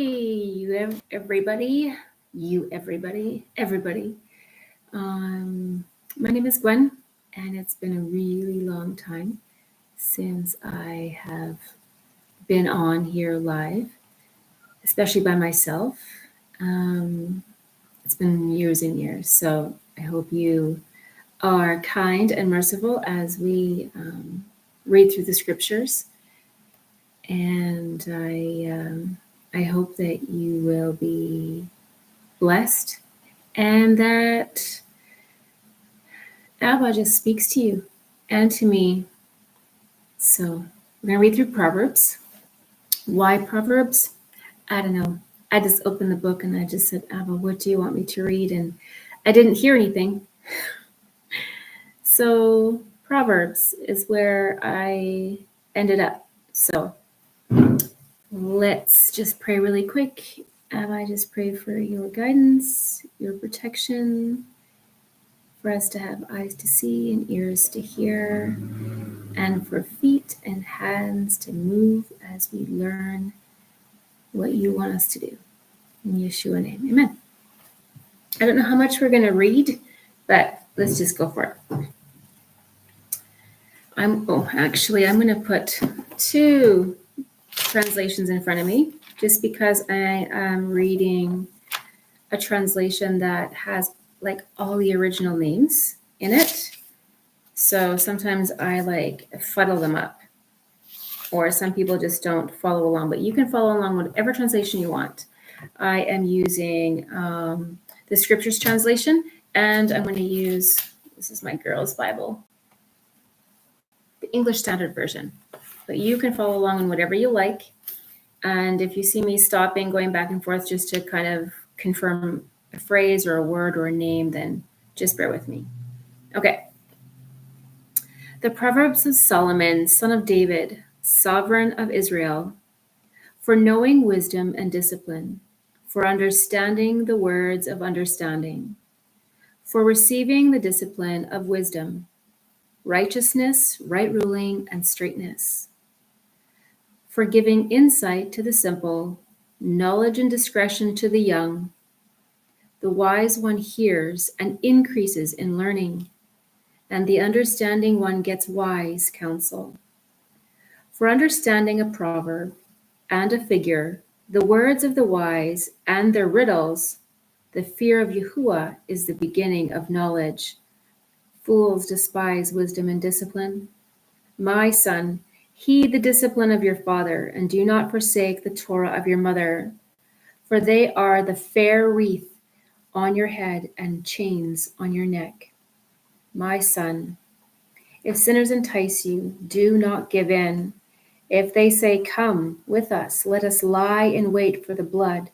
everybody. My name is Gwen, and it's been a really long time since I have been on here live, especially by myself. It's been years and years, so I hope you are kind and merciful as we read through the scriptures. And I hope that you will be blessed and that Abba just speaks to you and to me. So we're going to read through Proverbs. Why Proverbs? I don't know. I just opened the book and I just said, Abba, what do you want me to read? And I didn't hear anything. So Proverbs is where I ended up. So let's just pray really quick. I just pray for your guidance, your protection, for us to have eyes to see and ears to hear, and for feet and hands to move as we learn what you want us to do. In Yeshua's name, amen. I don't know how much we're going to read, but let's just go for it. I'm going to put two translations in front of me just because I am reading a translation that has like all the original names in it. So sometimes I like fuddle them up, or some people just don't follow along, but you can follow along whatever translation you want. I am using the Scriptures translation, and I'm going to use, this is my girl's Bible, the English Standard Version. But you can follow along in whatever you like. And if you see me stopping, going back and forth just to kind of confirm a phrase or a word or a name, then just bear with me. Okay. The Proverbs of Solomon, son of David, sovereign of Israel, for knowing wisdom and discipline, for understanding the words of understanding, for receiving the discipline of wisdom, righteousness, right ruling, and straightness, for giving insight to the simple, knowledge and discretion to the young. The wise one hears and increases in learning, and the understanding one gets wise counsel. For understanding a proverb and a figure, the words of the wise and their riddles, the fear of Yahuwah is the beginning of knowledge. Fools despise wisdom and discipline. My son, heed the discipline of your father, and do not forsake the Torah of your mother, for they are the fair wreath on your head and chains on your neck. My son, if sinners entice you, do not give in. If they say, come with us, let us lie in wait for blood.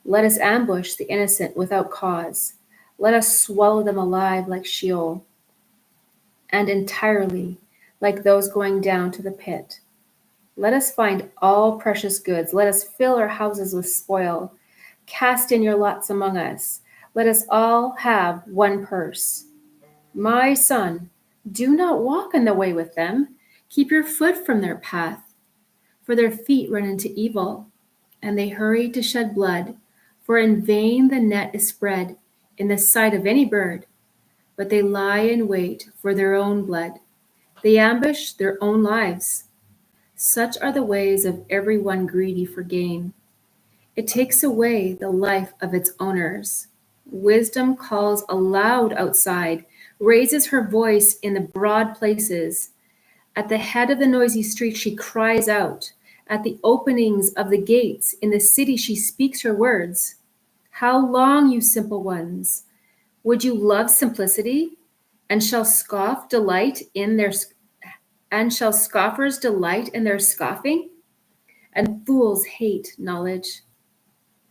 Let us ambush the innocent without cause. Let us swallow them alive like Sheol, and entirely like those going down to the pit. Let us find all precious goods. Let us fill our houses with spoil. Cast in your lots among us. Let us all have one purse. My son, do not walk in the way with them. Keep your foot from their path, for their feet run into evil, and they hurry to shed blood. For in vain the net is spread in the sight of any bird, but they lie in wait for their own blood. They ambush their own lives. Such are the ways of everyone greedy for gain. It takes away the life of its owners. Wisdom calls aloud outside, raises her voice in the broad places. At the head of the noisy street, she cries out. At the openings of the gates in the city, she speaks her words. How long, you simple ones? Would you love simplicity? And shall scoffers delight in their scoffing? And fools hate knowledge.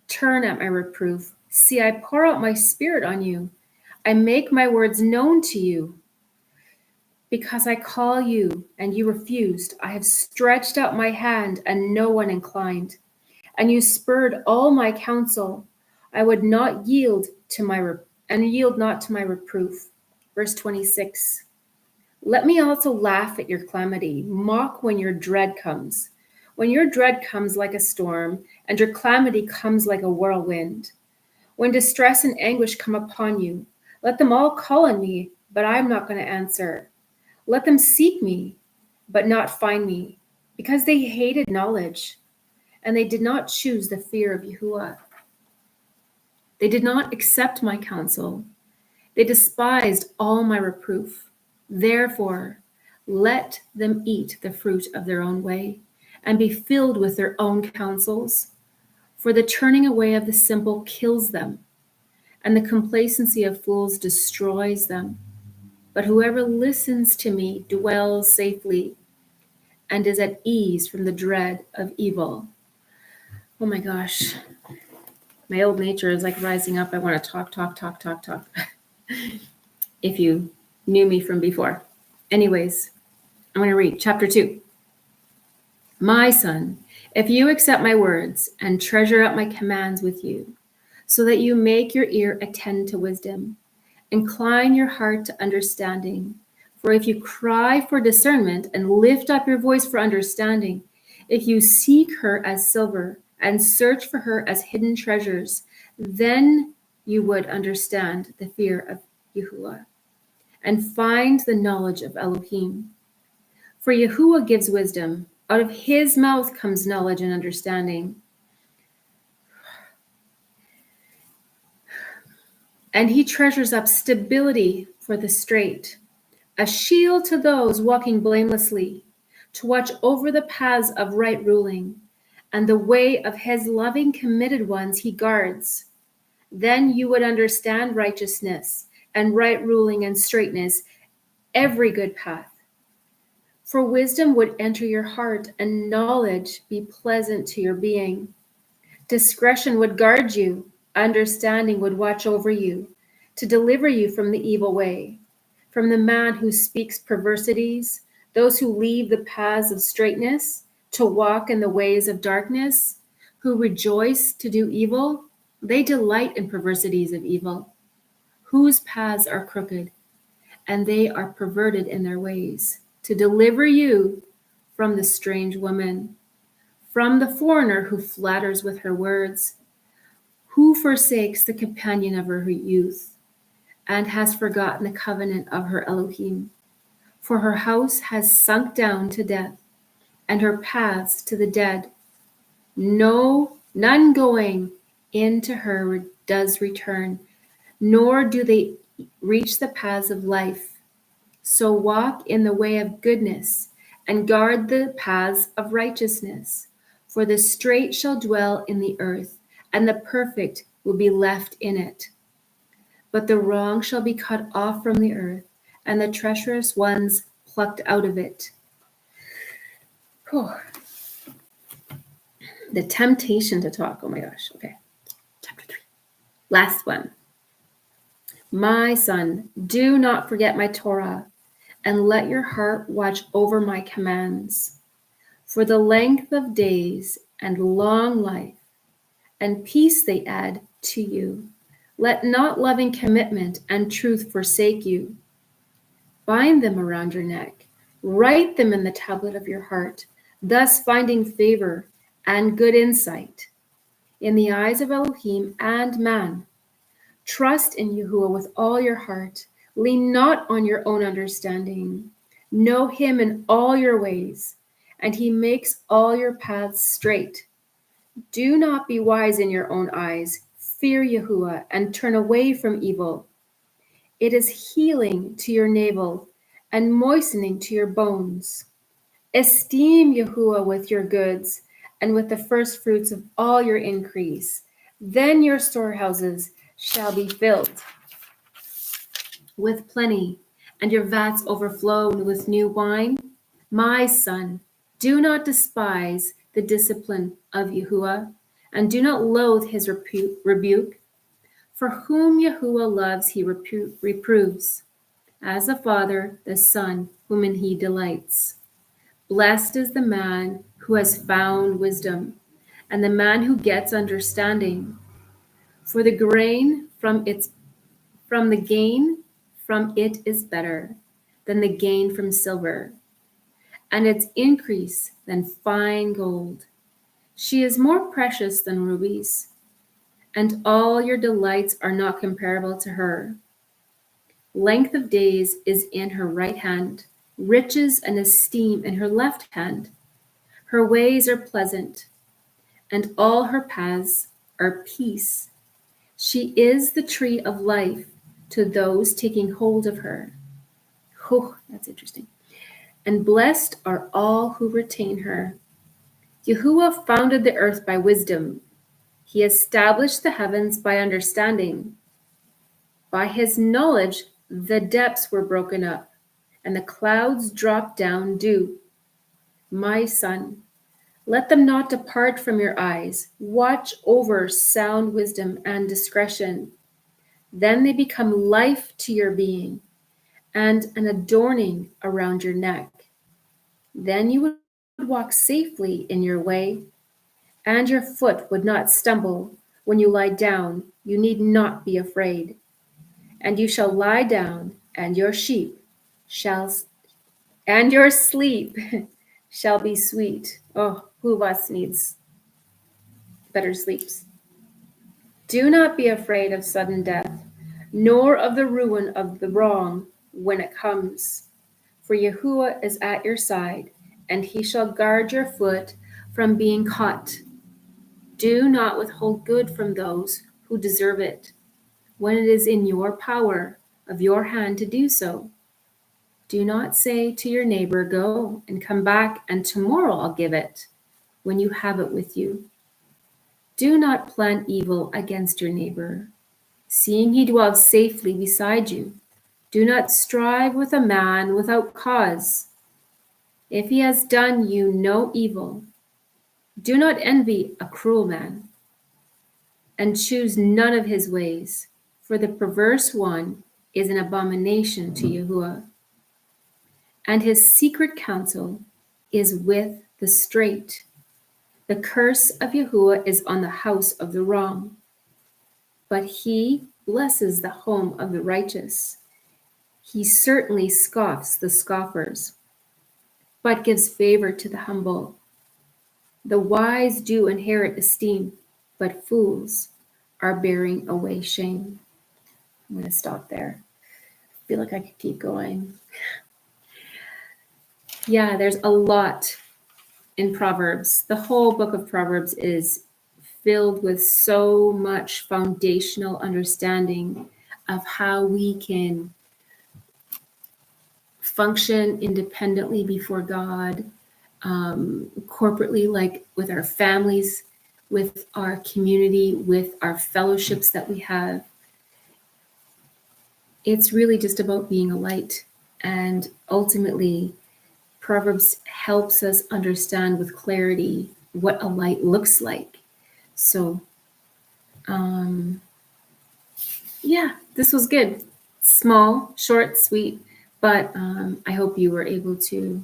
Turn at my reproof. See, I pour out my spirit on you. I make my words known to you. Because I call you and you refused, I have stretched out my hand and no one inclined. And you spurned all my counsel. I would not yield not to my reproof. Verse 26. Let me also laugh at your calamity, mock when your dread comes. When your dread comes like a storm, and your calamity comes like a whirlwind, when distress and anguish come upon you, let them all call on me, but I am not going to answer. Let them seek me, but not find me, because they hated knowledge, and they did not choose the fear of Yahuwah. They did not accept my counsel. They despised all my reproof. Therefore, let them eat the fruit of their own way, and be filled with their own counsels. For the turning away of the simple kills them, and the complacency of fools destroys them. But whoever listens to me dwells safely and is at ease from the dread of evil. Oh my gosh. My old nature is like rising up. I want to talk. If you knew me from before. Anyways, I'm going to read chapter 2. My son, if you accept my words and treasure up my commands with you, so that you make your ear attend to wisdom, incline your heart to understanding. For if you cry for discernment and lift up your voice for understanding, if you seek her as silver and search for her as hidden treasures, then you would understand the fear of Yahuwah and find the knowledge of Elohim. For Yahuwah gives wisdom. Out of his mouth comes knowledge and understanding. And he treasures up stability for the straight, a shield to those walking blamelessly, to watch over the paths of right ruling, and the way of his loving committed ones he guards. Then you would understand righteousness and right ruling and straightness, every good path. For wisdom would enter your heart, and knowledge be pleasant to your being. Discretion would guard you, understanding would watch over you, to deliver you from the evil way, from the man who speaks perversities, those who leave the paths of straightness, to walk in the ways of darkness, who rejoice to do evil. They delight in perversities of evil, whose paths are crooked, and they are perverted in their ways, to deliver you from the strange woman, from the foreigner who flatters with her words, who forsakes the companion of her youth, and has forgotten the covenant of her Elohim. For her house has sunk down to death, and her paths to the dead. None going into her does return, nor do they reach the paths of life. So walk in the way of goodness, and guard the paths of righteousness. For the straight shall dwell in the earth, and the perfect will be left in it. But the wrong shall be cut off from the earth, and the treacherous ones plucked out of it. Whew. The temptation to talk. Oh my gosh. Okay. Chapter 3. Last one. My son, do not forget my Torah, and let your heart watch over my commands. For the length of days and long life and peace they add to you. Let not loving commitment and truth forsake you. Bind them around your neck. Write them in the tablet of your heart, thus finding favor and good insight in the eyes of Elohim and man. Trust in Yahuwah with all your heart. Lean not on your own understanding. Know him in all your ways, and he makes all your paths straight. Do not be wise in your own eyes. Fear Yahuwah and turn away from evil. It is healing to your navel and moistening to your bones. Esteem Yahuwah with your goods and with the first fruits of all your increase. Then your storehouses shall be filled with plenty, and your vats overflow with new wine. My son, do not despise the discipline of Yahuwah, and do not loathe his rebuke. For whom Yahuwah loves, he reproves. As a father, the son, whom in he delights. Blessed is the man who has found wisdom, and the man who gets understanding. For the grain from the gain from it is better than the gain from silver, and its increase than fine gold. She is more precious than rubies, and all your delights are not comparable to her. Length of days is in her right hand, riches and esteem in her left hand. Her ways are pleasant, and all her paths are peace. She is the tree of life to those taking hold of her. Oh, that's interesting. And blessed are all who retain her. Yahuwah founded the earth by wisdom. He established the heavens by understanding. By his knowledge, the depths were broken up, and the clouds dropped down dew. My son, let them not depart from your eyes. Watch over sound wisdom and discretion. Then they become life to your being and an adorning around your neck. Then you would walk safely in your way, and your foot would not stumble. When you lie down, you need not be afraid. And you shall lie down, and your sheep shall, and your sleep shall be sweet. Oh, who of us needs better sleeps? Do not be afraid of sudden death, nor of the ruin of the wrong when it comes. For Yahuwah is at your side, and he shall guard your foot from being caught. Do not withhold good from those who deserve it, when it is in your power of your hand to do so. Do not say to your neighbor, go and come back, and tomorrow I'll give it, when you have it with you. Do not plan evil against your neighbor, seeing he dwells safely beside you. Do not strive with a man without cause, if he has done you no evil. Do not envy a cruel man, and choose none of his ways, for the perverse one is an abomination to Yahuwah, and his secret counsel is with the straight. The curse of Yahuwah is on the house of the wrong, but he blesses the home of the righteous. He certainly scoffs the scoffers, but gives favor to the humble. The wise do inherit esteem, but fools are bearing away shame. I'm going to stop there. I feel like I could keep going. Yeah, there's a lot in Proverbs. The whole book of Proverbs is filled with so much foundational understanding of how we can function independently before God, corporately, like with our families, with our community, with our fellowships that we have. It's really just about being a light. And ultimately, Proverbs helps us understand with clarity what a light looks like. So, yeah, this was good. Small, short, sweet, but I hope you were able to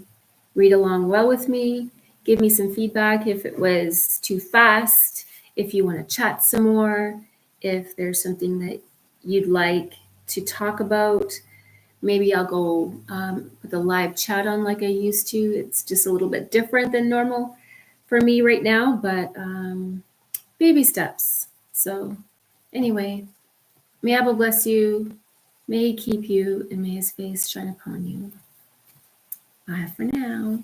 read along well with me. Give me some feedback if it was too fast, if you want to chat some more, if there's something that you'd like to talk about. Maybe I'll go with a live chat on like I used to. It's just a little bit different than normal for me right now, but baby steps. So anyway, may Abba bless you, may he keep you, and may his face shine upon you. Bye for now.